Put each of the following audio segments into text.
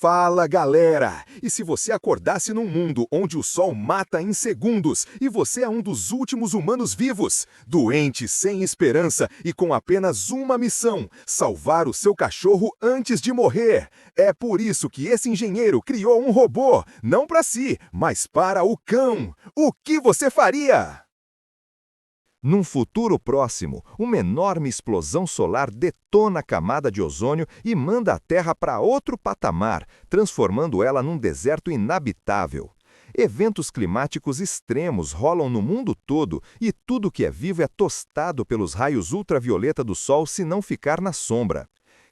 Fala, galera! E se você acordasse num mundo onde o sol mata em segundos e você é um dos últimos humanos vivos, doente, sem esperança e com apenas uma missão: salvar o seu cachorro antes de morrer? É por isso que esse engenheiro criou um robô, não para si, mas para o cão. O que você faria? Num futuro próximo, uma enorme explosão solar detona a camada de ozônio e manda a Terra para outro patamar, transformando ela num deserto inabitável. Eventos climáticos extremos rolam no mundo todo e tudo que é vivo é tostado pelos raios ultravioleta do Sol se não ficar na sombra.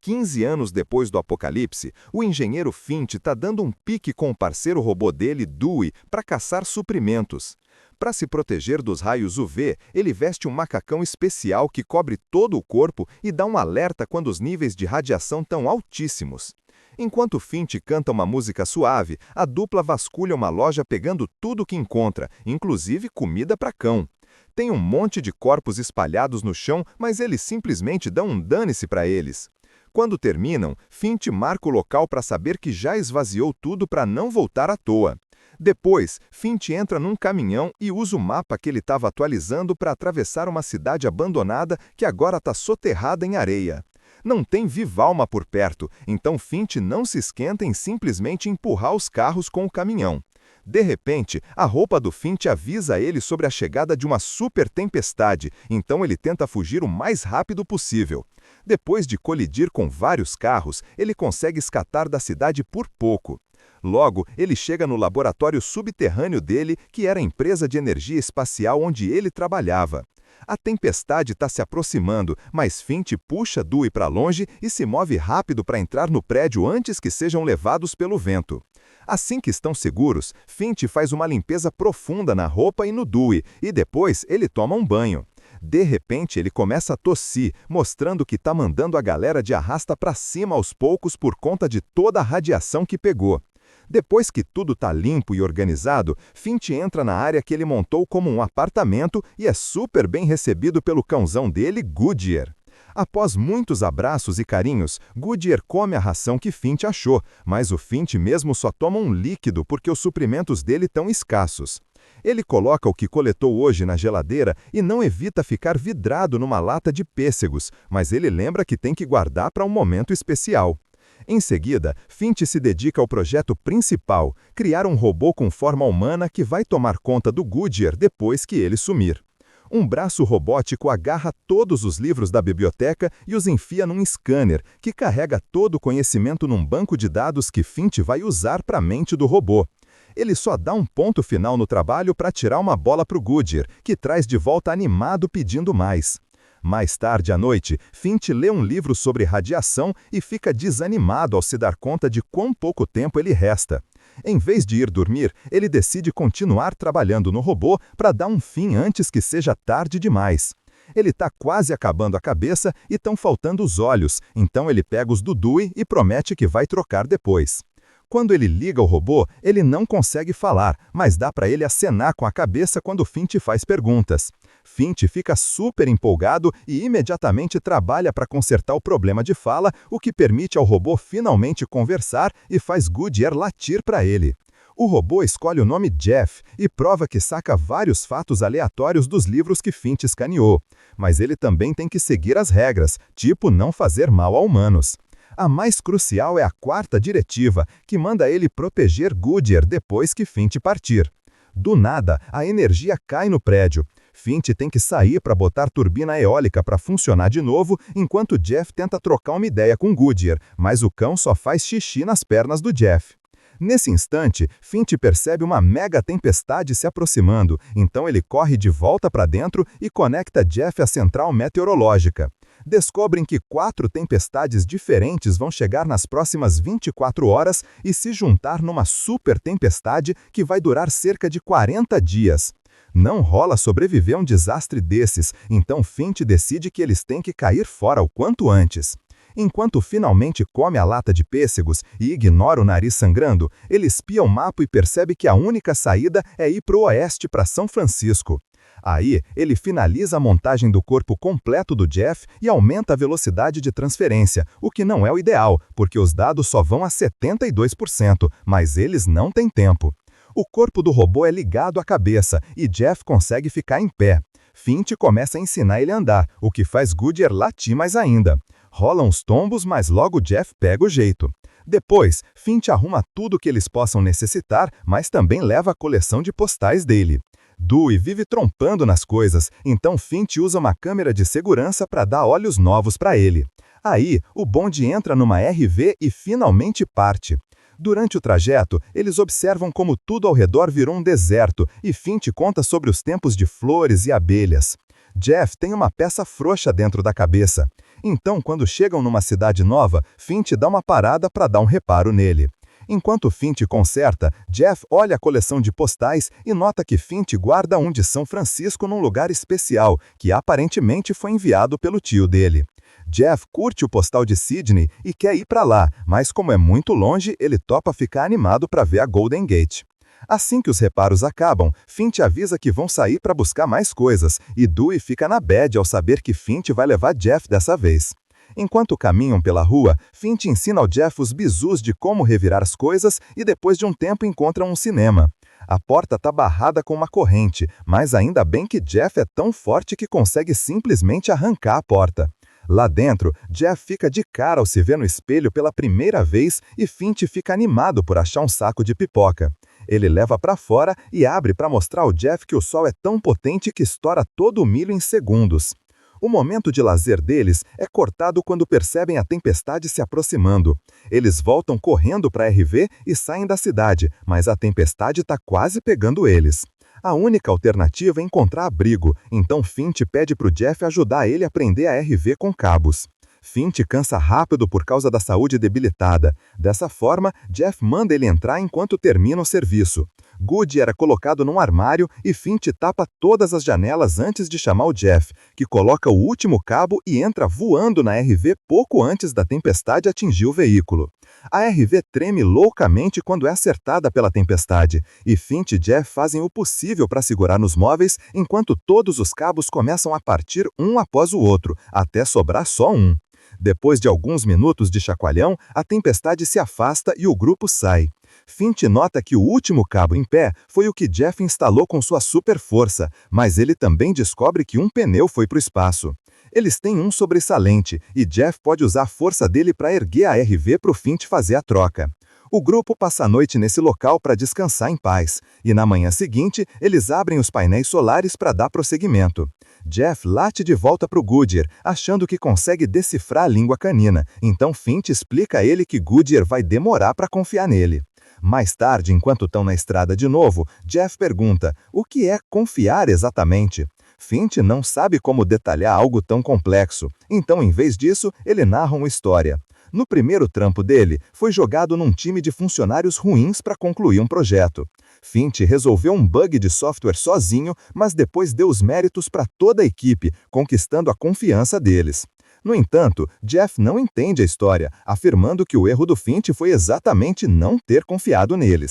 15 anos depois do apocalipse, o engenheiro Fint está dando um pique com o parceiro robô dele, Dewey, para caçar suprimentos. Para se proteger dos raios UV, ele veste um macacão especial que cobre todo o corpo e dá um alerta quando os níveis de radiação estão altíssimos. Enquanto Fint canta uma música suave, a dupla vasculha uma loja pegando tudo que encontra, inclusive comida para cão. Tem um monte de corpos espalhados no chão, mas eles simplesmente dão um dane-se para eles. Quando terminam, Fint marca o local para saber que já esvaziou tudo para não voltar à toa. Depois, Fint entra num caminhão e usa o mapa que ele estava atualizando para atravessar uma cidade abandonada que agora está soterrada em areia. Não tem viva-alma por perto, então Fint não se esquenta em simplesmente empurrar os carros com o caminhão. De repente, a roupa do Fint avisa ele sobre a chegada de uma super tempestade, então ele tenta fugir o mais rápido possível. Depois de colidir com vários carros, ele consegue escapar da cidade por pouco. Logo, ele chega no laboratório subterrâneo dele, que era a empresa de energia espacial onde ele trabalhava. A tempestade está se aproximando, mas Fint puxa Dewey para longe e se move rápido para entrar no prédio antes que sejam levados pelo vento. Assim que estão seguros, Fint faz uma limpeza profunda na roupa e no Dewey, e depois ele toma um banho. De repente, ele começa a tossir, mostrando que está mandando a galera de arrasta para cima aos poucos por conta de toda a radiação que pegou. Depois que tudo está limpo e organizado, Fint entra na área que ele montou como um apartamento e é super bem recebido pelo cãozão dele, Goodyear. Após muitos abraços e carinhos, Goodyear come a ração que Fint achou, mas o Fint mesmo só toma um líquido porque os suprimentos dele estão escassos. Ele coloca o que coletou hoje na geladeira e não evita ficar vidrado numa lata de pêssegos, mas ele lembra que tem que guardar para um momento especial. Em seguida, Fint se dedica ao projeto principal, criar um robô com forma humana que vai tomar conta do Goodyear depois que ele sumir. Um braço robótico agarra todos os livros da biblioteca e os enfia num scanner, que carrega todo o conhecimento num banco de dados que Fint vai usar para a mente do robô. Ele só dá um ponto final no trabalho para tirar uma bola para o Goodyear, que traz de volta animado pedindo mais. Mais tarde à noite, Fint lê um livro sobre radiação e fica desanimado ao se dar conta de quão pouco tempo ele resta. Em vez de ir dormir, ele decide continuar trabalhando no robô para dar um fim antes que seja tarde demais. Ele está quase acabando a cabeça e estão faltando os olhos, então ele pega os do Dewey e promete que vai trocar depois. Quando ele liga o robô, ele não consegue falar, mas dá para ele acenar com a cabeça quando Fint faz perguntas. Fint fica super empolgado e imediatamente trabalha para consertar o problema de fala, o que permite ao robô finalmente conversar e faz Goodyear latir para ele. O robô escolhe o nome Jeff e prova que saca vários fatos aleatórios dos livros que Fint escaneou. Mas ele também tem que seguir as regras, tipo não fazer mal a humanos. A mais crucial é a quarta diretiva, que manda ele proteger Goodyear depois que Fint partir. Do nada, a energia cai no prédio. Fint tem que sair para botar turbina eólica para funcionar de novo, enquanto Jeff tenta trocar uma ideia com Goodyear, mas o cão só faz xixi nas pernas do Jeff. Nesse instante, Fint percebe uma mega tempestade se aproximando, então ele corre de volta para dentro e conecta Jeff à central meteorológica. Descobrem que 4 tempestades diferentes vão chegar nas próximas 24 horas e se juntar numa super tempestade que vai durar cerca de 40 dias. Não rola sobreviver a um desastre desses, então Fint decide que eles têm que cair fora o quanto antes. Enquanto finalmente come a lata de pêssegos e ignora o nariz sangrando, ele espia o mapa e percebe que a única saída é ir para o oeste para São Francisco. Aí, ele finaliza a montagem do corpo completo do Jeff e aumenta a velocidade de transferência, o que não é o ideal, porque os dados só vão a 72%, mas eles não têm tempo. O corpo do robô é ligado à cabeça e Jeff consegue ficar em pé. Finch começa a ensinar ele a andar, o que faz Goodyear latir mais ainda. Rolam os tombos, mas logo Jeff pega o jeito. Depois, Finch arruma tudo que eles possam necessitar, mas também leva a coleção de postais dele. Dewey vive trompando nas coisas, então Finch usa uma câmera de segurança para dar olhos novos para ele. Aí, o bonde entra numa RV e finalmente parte. Durante o trajeto, eles observam como tudo ao redor virou um deserto e Finch conta sobre os tempos de flores e abelhas. Jeff tem uma peça frouxa dentro da cabeça. Então, quando chegam numa cidade nova, Finch dá uma parada para dar um reparo nele. Enquanto Finch conserta, Jeff olha a coleção de postais e nota que Finch guarda um de São Francisco num lugar especial, que aparentemente foi enviado pelo tio dele. Jeff curte o postal de Sydney e quer ir para lá, mas como é muito longe, ele topa ficar animado para ver a Golden Gate. Assim que os reparos acabam, Finch avisa que vão sair para buscar mais coisas, e Dewey fica na bad ao saber que Finch vai levar Jeff dessa vez. Enquanto caminham pela rua, Finch ensina ao Jeff os bizus de como revirar as coisas e depois de um tempo encontram um cinema. A porta está barrada com uma corrente, mas ainda bem que Jeff é tão forte que consegue simplesmente arrancar a porta. Lá dentro, Jeff fica de cara ao se ver no espelho pela primeira vez e Finch fica animado por achar um saco de pipoca. Ele leva para fora e abre para mostrar ao Jeff que o sol é tão potente que estoura todo o milho em segundos. O momento de lazer deles é cortado quando percebem a tempestade se aproximando. Eles voltam correndo para a RV e saem da cidade, mas a tempestade está quase pegando eles. A única alternativa é encontrar abrigo, então Finch pede para o Jeff ajudar ele a prender a RV com cabos. Finch cansa rápido por causa da saúde debilitada. Dessa forma, Jeff manda ele entrar enquanto termina o serviço. Goodyear é colocado num armário e Finch tapa todas as janelas antes de chamar o Jeff, que coloca o último cabo e entra voando na RV pouco antes da tempestade atingir o veículo. A RV treme loucamente quando é acertada pela tempestade, e Finch e Jeff fazem o possível para segurar nos móveis enquanto todos os cabos começam a partir um após o outro, até sobrar só um. Depois de alguns minutos de chacoalhão, a tempestade se afasta e o grupo sai. Finch nota que o último cabo em pé foi o que Jeff instalou com sua super força, mas ele também descobre que um pneu foi para o espaço. Eles têm um sobressalente, e Jeff pode usar a força dele para erguer a RV para o Finch fazer a troca. O grupo passa a noite nesse local para descansar em paz, e na manhã seguinte, eles abrem os painéis solares para dar prosseguimento. Jeff late de volta para o Goodyear, achando que consegue decifrar a língua canina, então Finch explica a ele que Goodyear vai demorar para confiar nele. Mais tarde, enquanto estão na estrada de novo, Jeff pergunta: o que é confiar exatamente? Finch não sabe como detalhar algo tão complexo, então em vez disso, ele narra uma história. No primeiro trampo dele, foi jogado num time de funcionários ruins para concluir um projeto. Finch resolveu um bug de software sozinho, mas depois deu os méritos para toda a equipe, conquistando a confiança deles. No entanto, Jeff não entende a história, afirmando que o erro do Finch foi exatamente não ter confiado neles.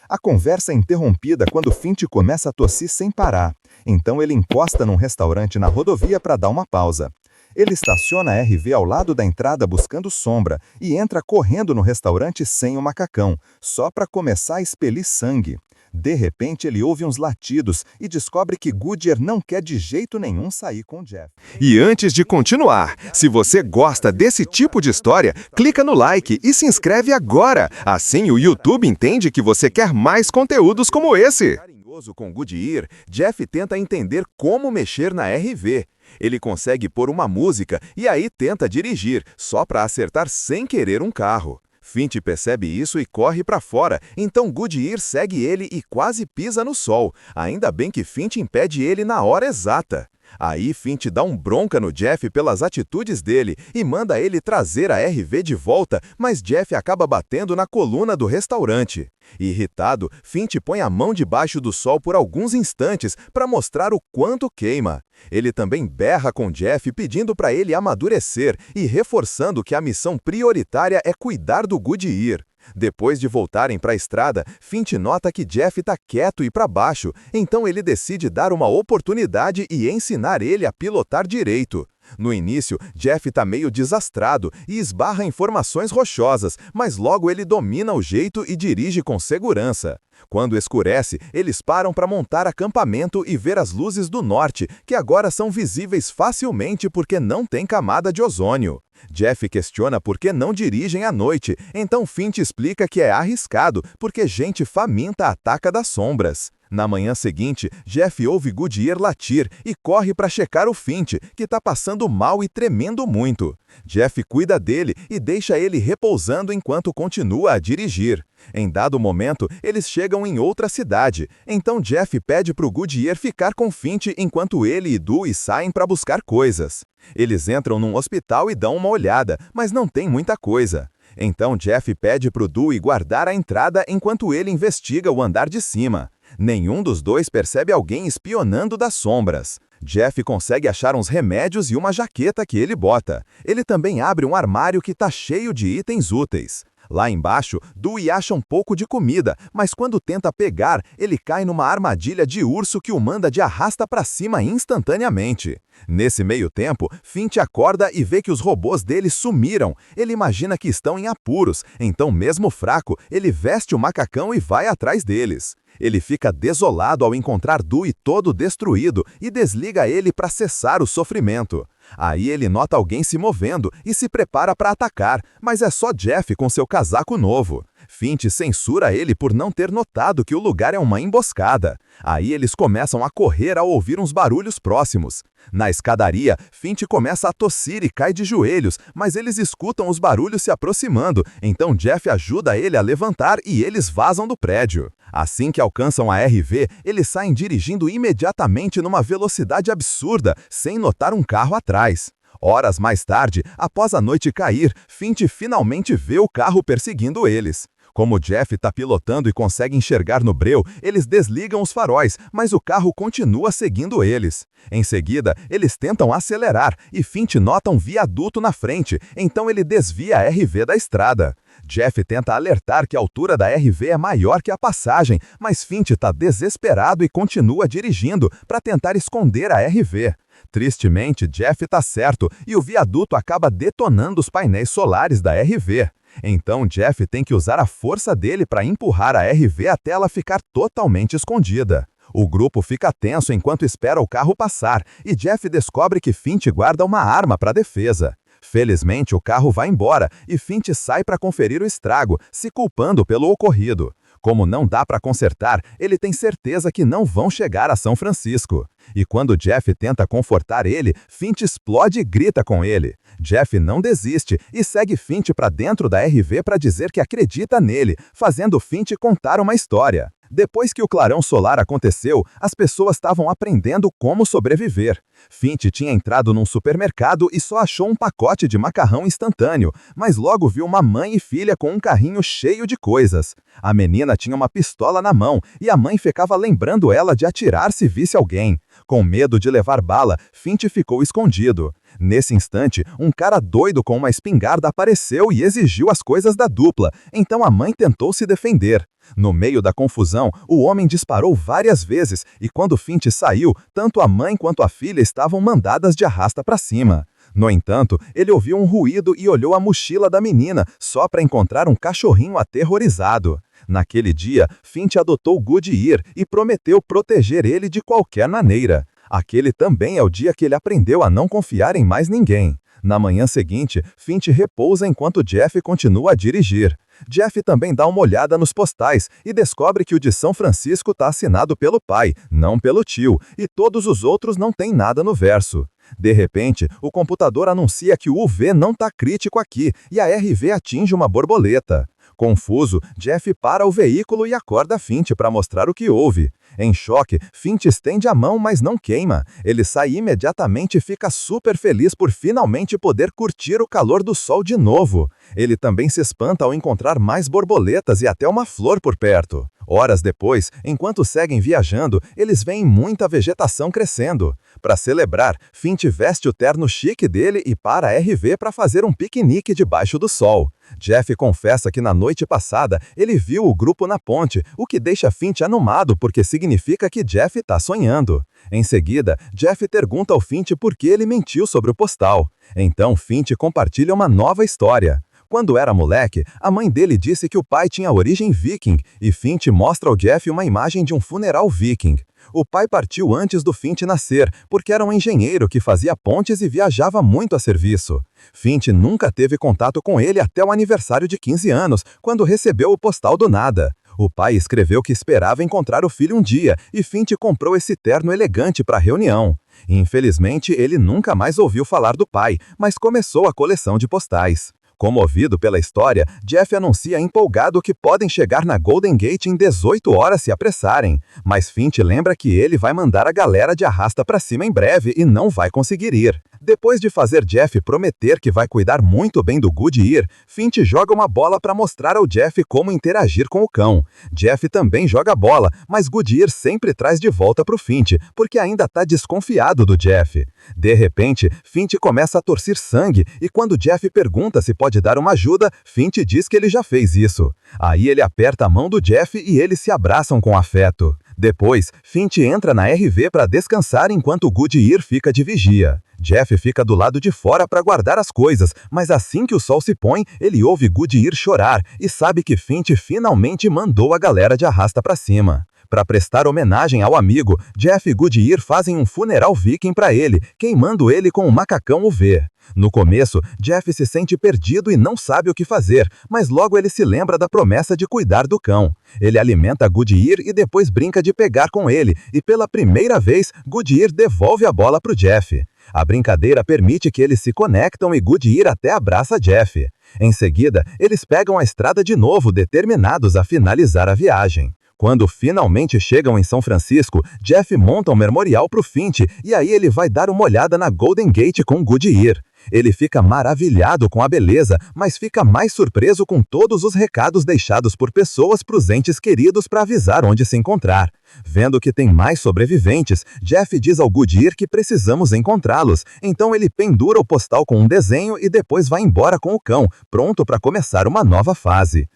A conversa é interrompida quando Finch começa a tossir sem parar. Então ele encosta num restaurante na rodovia para dar uma pausa. Ele estaciona a RV ao lado da entrada buscando sombra e entra correndo no restaurante sem o macacão, só para começar a expelir sangue. De repente, ele ouve uns latidos e descobre que Goodyear não quer de jeito nenhum sair com Jeff. E antes de continuar, se você gosta desse tipo de história, clica no like e se inscreve agora. Assim o YouTube entende que você quer mais conteúdos como esse. Carinhoso com Goodyear, Jeff tenta entender como mexer na RV. Ele consegue pôr uma música e aí tenta dirigir, só para acertar sem querer um carro. Finch percebe isso e corre para fora, então Goodyear segue ele e quase pisa no sol. Ainda bem que Finch impede ele na hora exata. Aí Finch dá um bronca no Jeff pelas atitudes dele e manda ele trazer a RV de volta, mas Jeff acaba batendo na coluna do restaurante. Irritado, Finch põe a mão debaixo do sol por alguns instantes para mostrar o quanto queima. Ele também berra com Jeff pedindo para ele amadurecer e reforçando que a missão prioritária é cuidar do Goodyear. Depois de voltarem para a estrada, Finch nota que Jeff está quieto e para baixo, então ele decide dar uma oportunidade e ensinar ele a pilotar direito. No início, Jeff está meio desastrado e esbarra em formações rochosas, mas logo ele domina o jeito e dirige com segurança. Quando escurece, eles param para montar acampamento e ver as luzes do norte, que agora são visíveis facilmente porque não tem camada de ozônio. Jeff questiona por que não dirigem à noite, então Finch explica que é arriscado, porque gente faminta ataca das sombras. Na manhã seguinte, Jeff ouve Goodyear latir e corre para checar o Finch, que está passando mal e tremendo muito. Jeff cuida dele e deixa ele repousando enquanto continua a dirigir. Em dado momento, eles chegam em outra cidade, então Jeff pede para o Goodyear ficar com Finch enquanto ele e Dewey saem para buscar coisas. Eles entram num hospital e dão uma olhada, mas não tem muita coisa. Então Jeff pede para o Dewey guardar a entrada enquanto ele investiga o andar de cima. Nenhum dos dois percebe alguém espionando das sombras. Jeff consegue achar uns remédios e uma jaqueta que ele bota. Ele também abre um armário que está cheio de itens úteis. Lá embaixo, Dewey acha um pouco de comida, mas quando tenta pegar, ele cai numa armadilha de urso que o manda de arrasta para cima instantaneamente. Nesse meio tempo, Finch acorda e vê que os robôs dele sumiram. Ele imagina que estão em apuros, então mesmo fraco, ele veste o macacão e vai atrás deles. Ele fica desolado ao encontrar Dewey todo destruído e desliga ele para cessar o sofrimento. Aí ele nota alguém se movendo e se prepara para atacar, mas é só Jeff com seu casaco novo. Finch censura ele por não ter notado que o lugar é uma emboscada. Aí eles começam a correr ao ouvir uns barulhos próximos. Na escadaria, Finch começa a tossir e cai de joelhos, mas eles escutam os barulhos se aproximando, então Jeff ajuda ele a levantar e eles vazam do prédio. Assim que alcançam a RV, eles saem dirigindo imediatamente numa velocidade absurda, sem notar um carro atrás. Horas mais tarde, após a noite cair, Finch finalmente vê o carro perseguindo eles. Como Jeff está pilotando e consegue enxergar no breu, eles desligam os faróis, mas o carro continua seguindo eles. Em seguida, eles tentam acelerar e Finch nota um viaduto na frente, então ele desvia a RV da estrada. Jeff tenta alertar que a altura da RV é maior que a passagem, mas Finch está desesperado e continua dirigindo para tentar esconder a RV. Tristemente, Jeff está certo e o viaduto acaba detonando os painéis solares da RV. Então Jeff tem que usar a força dele para empurrar a RV até ela ficar totalmente escondida. O grupo fica tenso enquanto espera o carro passar e Jeff descobre que Finch guarda uma arma para defesa. Felizmente, o carro vai embora e Finch sai para conferir o estrago, se culpando pelo ocorrido. Como não dá para consertar, ele tem certeza que não vão chegar a São Francisco. E quando Jeff tenta confortar ele, Finch explode e grita com ele. Jeff não desiste e segue Finch para dentro da RV para dizer que acredita nele, fazendo Finch contar uma história. Depois que o clarão solar aconteceu, as pessoas estavam aprendendo como sobreviver. Finch tinha entrado num supermercado e só achou um pacote de macarrão instantâneo, mas logo viu uma mãe e filha com um carrinho cheio de coisas. A menina tinha uma pistola na mão e a mãe ficava lembrando ela de atirar se visse alguém. Com medo de levar bala, Finch ficou escondido. Nesse instante, um cara doido com uma espingarda apareceu e exigiu as coisas da dupla, então a mãe tentou se defender. No meio da confusão, o homem disparou várias vezes e quando Finch saiu, tanto a mãe quanto a filha estavam mandadas de arrasta para cima. No entanto, ele ouviu um ruído e olhou a mochila da menina, só para encontrar um cachorrinho aterrorizado. Naquele dia, Finch adotou Goodyear e prometeu proteger ele de qualquer maneira. Aquele também é o dia que ele aprendeu a não confiar em mais ninguém. Na manhã seguinte, Finch repousa enquanto Jeff continua a dirigir. Jeff também dá uma olhada nos postais e descobre que o de São Francisco está assinado pelo pai, não pelo tio, e todos os outros não têm nada no verso. De repente, o computador anuncia que o UV não está crítico aqui e a RV atinge uma borboleta. Confuso, Jeff para o veículo e acorda Finch para mostrar o que houve. Em choque, Finch estende a mão, mas não queima. Ele sai imediatamente e fica super feliz por finalmente poder curtir o calor do sol de novo. Ele também se espanta ao encontrar mais borboletas e até uma flor por perto. Horas depois, enquanto seguem viajando, eles veem muita vegetação crescendo. Para celebrar, Finch veste o terno chique dele e para a RV para fazer um piquenique debaixo do sol. Jeff confessa que na noite passada ele viu o grupo na ponte, o que deixa Finch animado porque significa que Jeff está sonhando. Em seguida, Jeff pergunta ao Finch por que ele mentiu sobre o postal. Então Finch compartilha uma nova história. Quando era moleque, a mãe dele disse que o pai tinha origem viking e Finch mostra ao Jeff uma imagem de um funeral viking. O pai partiu antes do Finch nascer, porque era um engenheiro que fazia pontes e viajava muito a serviço. Finch nunca teve contato com ele até o aniversário de 15 anos, quando recebeu o postal do nada. O pai escreveu que esperava encontrar o filho um dia e Finch comprou esse terno elegante para a reunião. Infelizmente, ele nunca mais ouviu falar do pai, mas começou a coleção de postais. Comovido pela história, Jeff anuncia empolgado que podem chegar na Golden Gate em 18 horas se apressarem. Mas Finch lembra que ele vai mandar a galera de arrasta pra cima em breve e não vai conseguir ir. Depois de fazer Jeff prometer que vai cuidar muito bem do Goodyear, Finch joga uma bola para mostrar ao Jeff como interagir com o cão. Jeff também joga a bola, mas Goodyear sempre traz de volta pro Finch, porque ainda tá desconfiado do Jeff. De repente, Finch começa a tossir sangue e quando Jeff pergunta se pode dar uma ajuda, Finch diz que ele já fez isso. Aí ele aperta a mão do Jeff e eles se abraçam com afeto. Depois, Finch entra na RV para descansar enquanto Goodyear fica de vigia. Jeff fica do lado de fora para guardar as coisas, mas assim que o sol se põe, ele ouve Goodyear chorar e sabe que Finch finalmente mandou a galera de arrasta para cima. Para prestar homenagem ao amigo, Jeff e Goodyear fazem um funeral viking para ele, queimando ele com um macacão UV. No começo, Jeff se sente perdido e não sabe o que fazer, mas logo ele se lembra da promessa de cuidar do cão. Ele alimenta Goodyear e depois brinca de pegar com ele, e pela primeira vez, Goodyear devolve a bola para o Jeff. A brincadeira permite que eles se conectam e Goodyear até abraça Jeff. Em seguida, eles pegam a estrada de novo, determinados a finalizar a viagem. Quando finalmente chegam em São Francisco, Jeff monta um memorial para o Finch e aí ele vai dar uma olhada na Golden Gate com Goodyear. Ele fica maravilhado com a beleza, mas fica mais surpreso com todos os recados deixados por pessoas para os entes queridos para avisar onde se encontrar. Vendo que tem mais sobreviventes, Jeff diz ao Goodyear que precisamos encontrá-los, então ele pendura o postal com um desenho e depois vai embora com o cão, pronto para começar uma nova fase.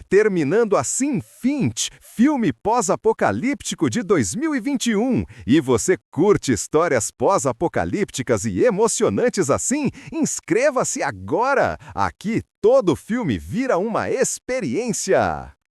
Terminando assim Finch, filme pós-apocalíptico de 2021. E você curte histórias pós-apocalípticas e emocionantes assim? Inscreva-se agora! Aqui todo filme vira uma experiência!